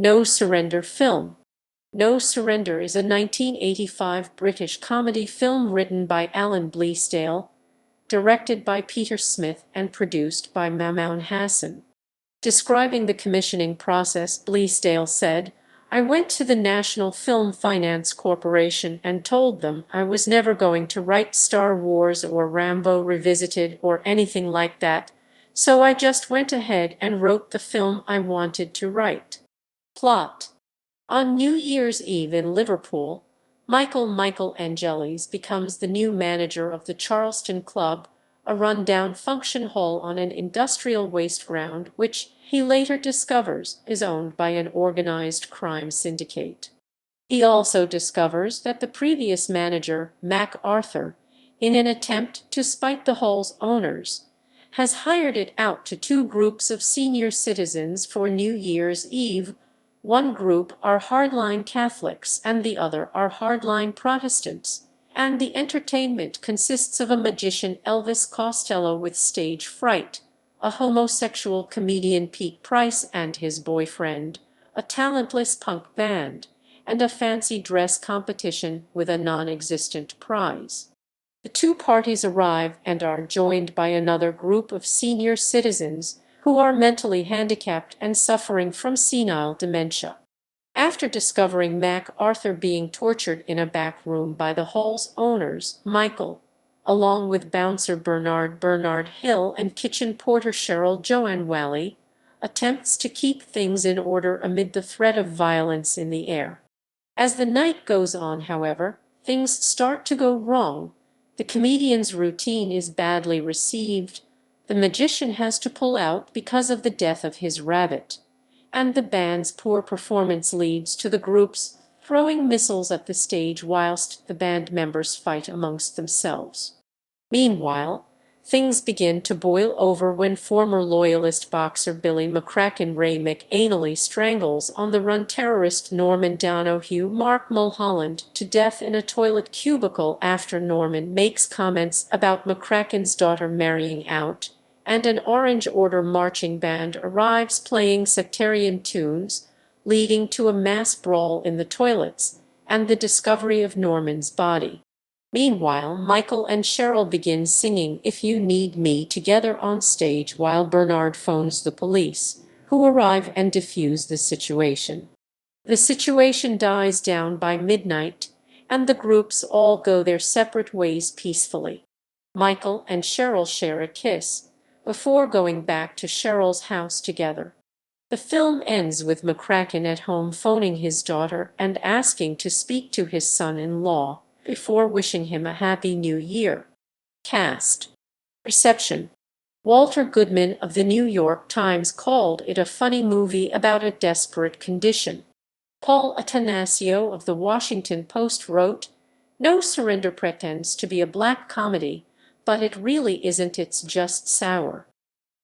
No Surrender film. No Surrender is a 1985 British comedy film written by Alan Bleasdale, directed by Peter Smith and produced by Mamoun Hassan. Describing the commissioning process, Bleasdale said, "I went to the National Film Finance Corporation and told them I was never going to write Star Wars or Rambo Revisited or anything like that, so I just went ahead and wrote the film I wanted to write." Plot. On New Year's Eve in Liverpool, Michael Angelis becomes the new manager of the Charleston Club, a run-down function hall on an industrial waste ground which, he later discovers, is owned by an organized crime syndicate. He also discovers that the previous manager, MacArthur, in an attempt to spite the hall's owners, has hired it out to two groups of senior citizens for New Year's Eve. One group are hardline Catholics and the other are hardline Protestants, and the entertainment consists of a magician Elvis Costello with stage fright, a homosexual comedian Pete Price and his boyfriend, a talentless punk band, and a fancy dress competition with a non-existent prize. The two parties arrive and are joined by another group of senior citizens who are mentally handicapped and suffering from senile dementia. After discovering MacArthur being tortured in a back room by the hall's owners, Michael, along with bouncer Bernard Hill and kitchen porter Cheryl Joanne Wally, attempts to keep things in order amid the threat of violence in the air. As the night goes on, however, things start to go wrong. The comedian's routine is badly received, the magician has to pull out because of the death of his rabbit, and the band's poor performance leads to the groups throwing missiles at the stage whilst the band members fight amongst themselves. Meanwhile, things begin to boil over when former Loyalist boxer Billy McCracken anally strangles on-the-run terrorist Norman Donoghue Mark Mulholland to death in a toilet cubicle after Norman makes comments about McCracken's daughter marrying out, and an Orange Order marching band arrives playing sectarian tunes, leading to a mass brawl in the toilets and the discovery of Norman's body. Meanwhile, Michael and Cheryl begin singing "If You Need Me" together on stage while Bernard phones the police, who arrive and defuse the situation. The situation dies down by midnight, and the groups all go their separate ways peacefully. Michael and Cheryl share a kiss before going back to Cheryl's house together. The film ends with McCracken at home phoning his daughter and asking to speak to his son-in-law before wishing him a happy new year. Cast. Reception. Walter Goodman of the New York Times called it a funny movie about a desperate condition. Paul Atanasio of the Washington Post wrote, "No Surrender pretends to be a black comedy, but it really isn't, it's just sour."